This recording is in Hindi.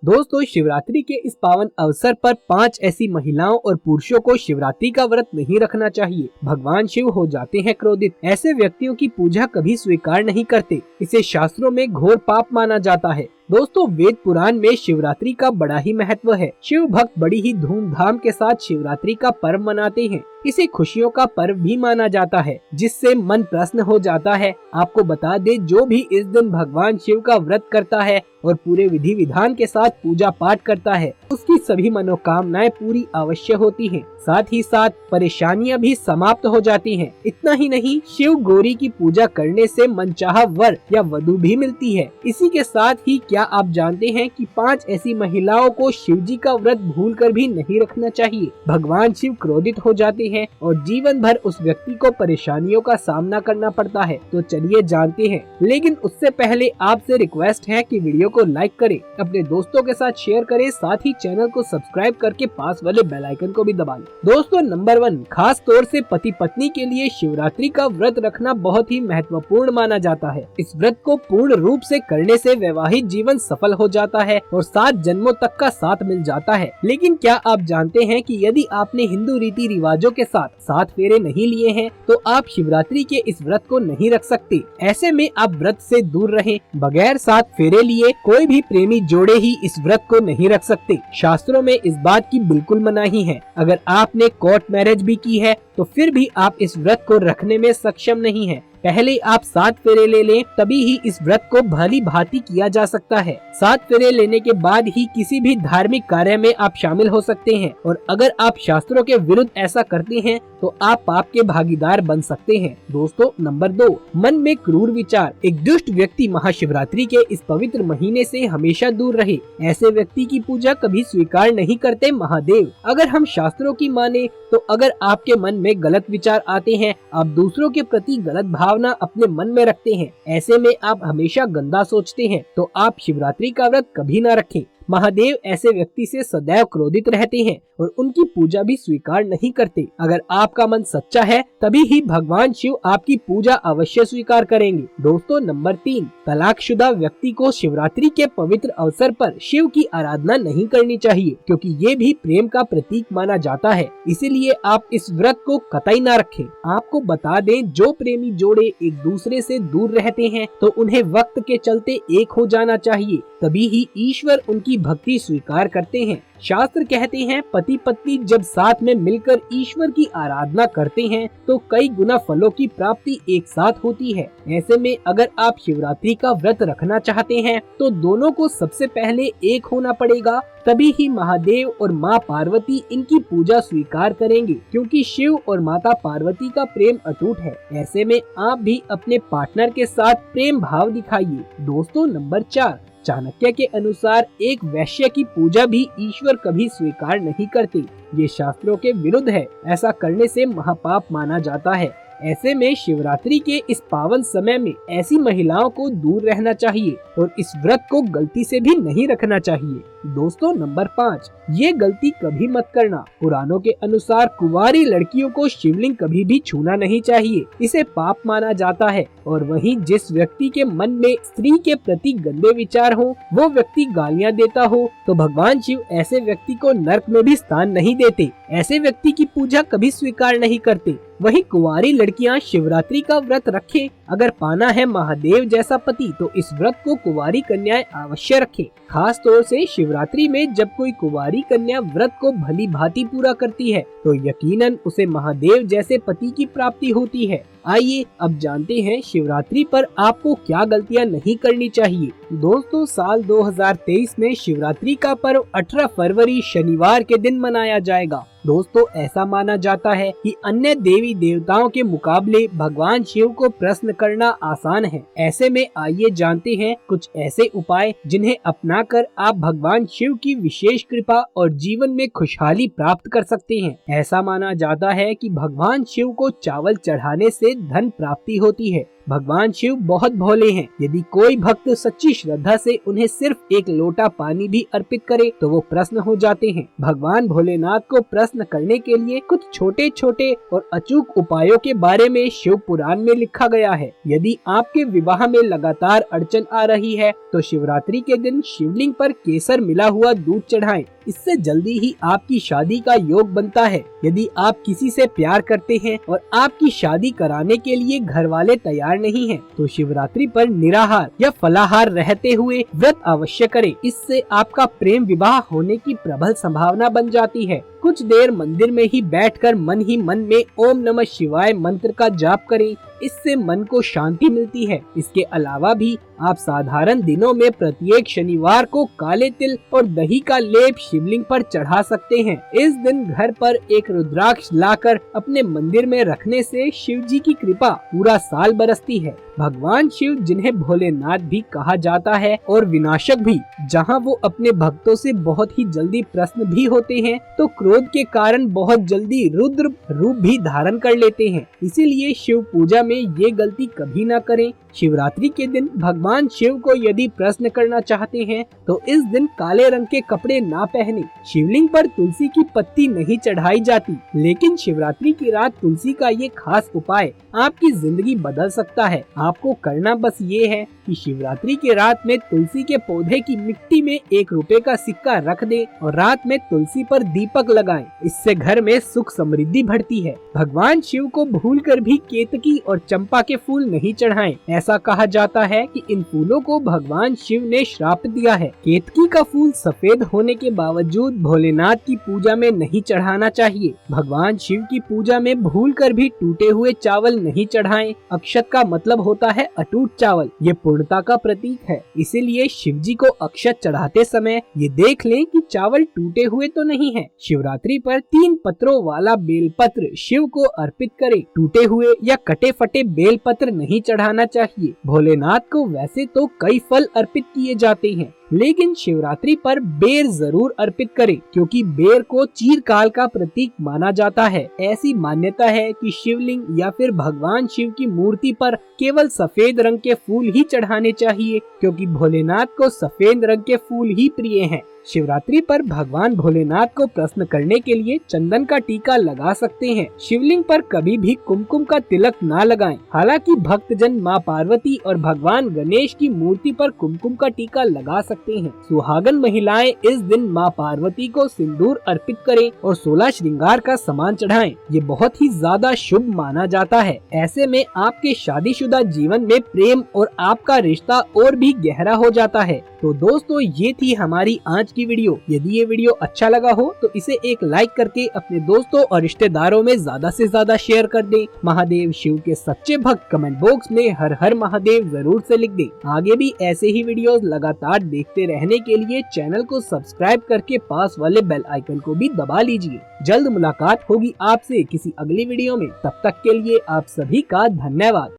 दोस्तों, शिवरात्रि के इस पावन अवसर पर 5 ऐसी महिलाओं और पुरुषों को शिवरात्रि का व्रत नहीं रखना चाहिए। भगवान शिव हो जाते हैं क्रोधित। ऐसे व्यक्तियों की पूजा कभी स्वीकार नहीं करते। इसे शास्त्रों में घोर पाप माना जाता है। दोस्तों, वेद पुराण में शिवरात्रि का बड़ा ही महत्व है। शिव भक्त बड़ी ही धूमधाम के साथ शिवरात्रि का पर्व मनाते हैं। इसे खुशियों का पर्व भी माना जाता है, जिससे मन प्रसन्न हो जाता है। आपको बता दे, जो भी इस दिन भगवान शिव का व्रत करता है और पूरे विधि विधान के साथ पूजा पाठ करता है, उसकी सभी मनोकामनाएं पूरी अवश्य होती हैं। साथ ही साथ परेशानियां भी समाप्त हो जाती हैं। इतना ही नहीं, शिव गौरी की पूजा करने से मनचाहा वर या वधु भी मिलती है। इसी के साथ ही क्या आप जानते हैं कि 5 ऐसी महिलाओं को शिव जी का व्रत भूलकर भी नहीं रखना चाहिए। भगवान शिव क्रोधित हो जाते हैं और जीवन भर उस व्यक्ति को परेशानियों का सामना करना पड़ता है। तो चलिए जानते हैं, लेकिन उससे पहले आपसे रिक्वेस्ट है कि वीडियो को लाइक करें, अपने दोस्तों के साथ शेयर करें, साथ ही चैनल को सब्सक्राइब करके पास वाले बेल आइकन को भी दबा लें। दोस्तों, नंबर 1, खास तौर से पति पत्नी के लिए शिवरात्रि का व्रत रखना बहुत ही महत्वपूर्ण माना जाता है। इस व्रत को पूर्ण रूप से करने से वैवाहिक जीवन सफल हो जाता है और 7 जन्मों तक का साथ मिल जाता है। लेकिन क्या आप जानते हैं कि यदि आपने हिंदू रीति रिवाजों के साथ 7 फेरे नहीं लिए हैं, तो आप शिवरात्रि के इस व्रत को नहीं रख सकते। ऐसे में आप व्रत से दूर रहें। बगैर 7 फेरे लिए कोई भी प्रेमी जोड़े ही इस व्रत को नहीं रख सकते। शास्त्रों में इस बात की बिल्कुल मनाही है। अगर आपने कोर्ट मैरिज भी की है तो फिर भी आप इस व्रत को रखने में सक्षम नहीं है। पहले आप 7 फेरे ले लें, तभी ही इस व्रत को भली भांति किया जा सकता है। 7 फेरे लेने के बाद ही किसी भी धार्मिक कार्य में आप शामिल हो सकते हैं। और अगर आप शास्त्रों के विरुद्ध ऐसा करते हैं तो आप पाप के भागीदार बन सकते हैं। दोस्तों, नंबर 2, मन में क्रूर विचार। एक दुष्ट व्यक्ति महाशिवरात्रि के इस पवित्र महीने से हमेशा दूर रहे। ऐसे व्यक्ति की पूजा कभी स्वीकार नहीं करते महादेव। अगर हम शास्त्रों की माने तो अगर आपके मन में गलत विचार आते हैं, आप दूसरों के प्रति गलत भावना अपने मन में रखते हैं, ऐसे में आप हमेशा गंदा सोचते हैं, तो आप शिवरात्रि का व्रत कभी न रखें। महादेव ऐसे व्यक्ति से सदैव क्रोधित रहते हैं और उनकी पूजा भी स्वीकार नहीं करते। अगर आपका मन सच्चा है, तभी ही भगवान शिव आपकी पूजा अवश्य स्वीकार करेंगे। दोस्तों, नंबर 3, तलाकशुदा व्यक्ति को शिवरात्रि के पवित्र अवसर पर शिव की आराधना नहीं करनी चाहिए, क्योंकि ये भी प्रेम का प्रतीक माना जाता है। इसीलिए आप इस व्रत को कतई न रखें। आपको बता दें, जो प्रेमी जोड़े एक दूसरे से दूर रहते हैं तो उन्हें वक्त के चलते एक हो जाना चाहिए, तभी ही ईश्वर उनकी भक्ति स्वीकार करते हैं। शास्त्र कहते हैं, पति पत्नी जब साथ में मिलकर ईश्वर की आराधना करते हैं तो कई गुना फलों की प्राप्ति एक साथ होती है। ऐसे में अगर आप शिवरात्रि का व्रत रखना चाहते हैं तो दोनों को सबसे पहले एक होना पड़ेगा, तभी ही महादेव और माँ पार्वती इनकी पूजा स्वीकार करेंगे, क्योंकि शिव और माता पार्वती का प्रेम अटूट है। ऐसे में आप भी अपने पार्टनर के साथ प्रेम भाव दिखाइए। दोस्तों, नंबर 4, चाणक्य के अनुसार एक वैश्य की पूजा भी ईश्वर कभी स्वीकार नहीं करते। ये शास्त्रों के विरुद्ध है। ऐसा करने से महापाप माना जाता है। ऐसे में शिवरात्रि के इस पावन समय में ऐसी महिलाओं को दूर रहना चाहिए और इस व्रत को गलती से भी नहीं रखना चाहिए। दोस्तों, नंबर 5, ये गलती कभी मत करना। पुराणों के अनुसार कुंवारी लड़कियों को शिवलिंग कभी भी छूना नहीं चाहिए। इसे पाप माना जाता है। और वहीं जिस व्यक्ति के मन में स्त्री के प्रति गंदे विचार हो, वो व्यक्ति गालियाँ देता हो, तो भगवान शिव ऐसे व्यक्ति को नरक में भी स्थान नहीं देते। ऐसे व्यक्ति की पूजा कभी स्वीकार नहीं करते। वहीं कुंवारी लड़कियां शिवरात्रि का व्रत रखें। अगर पाना है महादेव जैसा पति तो इस व्रत को कुंवारी कन्याएं अवश्य रखें। खास तौर से शिवरात्रि में जब कोई कुंवारी कन्या व्रत को भली भांति पूरा करती है तो यकीनन उसे महादेव जैसे पति की प्राप्ति होती है। आइए अब जानते हैं शिवरात्रि पर आपको क्या गलतियां नहीं करनी चाहिए। दोस्तों, साल 2023 में शिवरात्रि का पर्व 18 फरवरी शनिवार के दिन मनाया जाएगा। दोस्तों, ऐसा माना जाता है कि अन्य देवी देवताओं के मुकाबले भगवान शिव को प्रसन्न करना आसान है। ऐसे में आइए जानते हैं कुछ ऐसे उपाय जिन्हें अपनाकर आप भगवान शिव की विशेष कृपा और जीवन में खुशहाली प्राप्त कर सकते हैं। ऐसा माना जाता है कि भगवान शिव को चावल चढ़ाने से धन प्राप्ति होती है। भगवान शिव बहुत भोले हैं। यदि कोई भक्त सच्ची श्रद्धा से उन्हें सिर्फ एक लोटा पानी भी अर्पित करे तो वो प्रसन्न हो जाते हैं। भगवान भोलेनाथ को प्रसन्न करने के लिए कुछ छोटे छोटे और अचूक उपायों के बारे में शिव पुराण में लिखा गया है। यदि आपके विवाह में लगातार अड़चन आ रही है तो शिवरात्रि के दिन शिवलिंग पर केसर मिला हुआ दूध चढ़ाएं। इससे जल्दी ही आपकी शादी का योग बनता है। यदि आप किसी से प्यार करते हैं और आपकी शादी कराने के लिए घर वाले तैयार नहीं हैं, तो शिवरात्रि पर निराहार या फलाहार रहते हुए व्रत अवश्य करें। इससे आपका प्रेम विवाह होने की प्रबल संभावना बन जाती है। कुछ देर मंदिर में ही बैठकर मन ही मन में ओम नमः शिवाय मंत्र का जाप करें। इससे मन को शांति मिलती है। इसके अलावा भी आप साधारण दिनों में प्रत्येक शनिवार को काले तिल और दही का लेप शिवलिंग पर चढ़ा सकते हैं। इस दिन घर पर एक रुद्राक्ष लाकर अपने मंदिर में रखने से शिव जी की कृपा पूरा साल बरसती है। भगवान शिव, जिन्हें भोलेनाथ भी कहा जाता है और विनाशक भी, जहां वो अपने भक्तों से बहुत ही जल्दी प्रसन्न भी होते हैं, तो क्रोध के कारण बहुत जल्दी रुद्र रूप भी धारण कर लेते हैं। इसीलिए शिव पूजा में ये गलती कभी ना करें। शिवरात्रि के दिन भगवान शिव को यदि प्रसन्न करना चाहते हैं तो इस दिन काले रंग के कपड़े ना पहने। शिवलिंग पर तुलसी की पत्ती नहीं चढ़ाई जाती, लेकिन शिवरात्रि की रात तुलसी का ये खास उपाय आपकी जिंदगी बदल सकता है। आपको करना बस ये है कि शिवरात्रि के रात में तुलसी के पौधे की मिट्टी में 1 रुपए का सिक्का रख दें और रात में तुलसी पर दीपक लगाएं। इससे घर में सुख समृद्धि बढ़ती है। भगवान शिव को भूलकर भी केतकी और चंपा के फूल नहीं चढ़ाएं। ऐसा कहा जाता है कि इन फूलों को भगवान शिव ने श्राप दिया है। केतकी का फूल सफेद होने के बावजूद भोलेनाथ की पूजा में नहीं चढ़ाना चाहिए। भगवान शिव की पूजा में भूलकर भी टूटे हुए चावल नहीं चढ़ाएं। अक्षत का मतलब होता है अटूट चावल। ये पूर्णता का प्रतीक है। इसीलिए शिव जी को अक्षत चढ़ाते समय ये देख लें कि चावल टूटे हुए तो नहीं है। शिवरात्रि पर 3 पत्रों वाला बेलपत्र शिव को अर्पित करें। टूटे हुए या कटे फटे बेलपत्र नहीं चढ़ाना चाहिए। भोलेनाथ को वैसे तो कई फल अर्पित किए जाते हैं, लेकिन शिवरात्रि पर बेर जरूर अर्पित करें, क्योंकि बेर को चिरकाल का प्रतीक माना जाता है। ऐसी मान्यता है कि शिवलिंग या फिर भगवान शिव की मूर्ति पर केवल सफेद रंग के फूल ही चढ़ाने चाहिए, क्योंकि भोलेनाथ को सफेद रंग के फूल ही प्रिय हैं। शिवरात्रि पर भगवान भोलेनाथ को प्रसन्न करने के लिए चंदन का टीका लगा सकते हैं। शिवलिंग पर कभी भी कुमकुम का तिलक ना लगाएं। हालांकि भक्तजन मां पार्वती और भगवान गणेश की मूर्ति पर कुमकुम का टीका लगा सकते हैं। सुहागन महिलाएं इस दिन मां पार्वती को सिंदूर अर्पित करें और 16 श्रृंगार का सामान चढ़ाएं। ये बहुत ही ज्यादा शुभ माना जाता है। ऐसे में आपके शादीशुदा जीवन में प्रेम और आपका रिश्ता और भी गहरा हो जाता है। तो दोस्तों, ये थी हमारी आज की वीडियो। यदि ये वीडियो अच्छा लगा हो तो इसे एक लाइक करके अपने दोस्तों और रिश्तेदारों में ज्यादा से ज्यादा शेयर कर दें। महादेव शिव के सच्चे भक्त कमेंट बॉक्स में हर हर महादेव जरूर से लिख दें। आगे भी ऐसे ही वीडियोस लगातार देखते रहने के लिए चैनल को सब्सक्राइब करके पास वाले बेल आइकन को भी दबा लीजिए। जल्द मुलाकात होगी आपसे किसी अगली वीडियो में। तब तक के लिए आप सभी का धन्यवाद।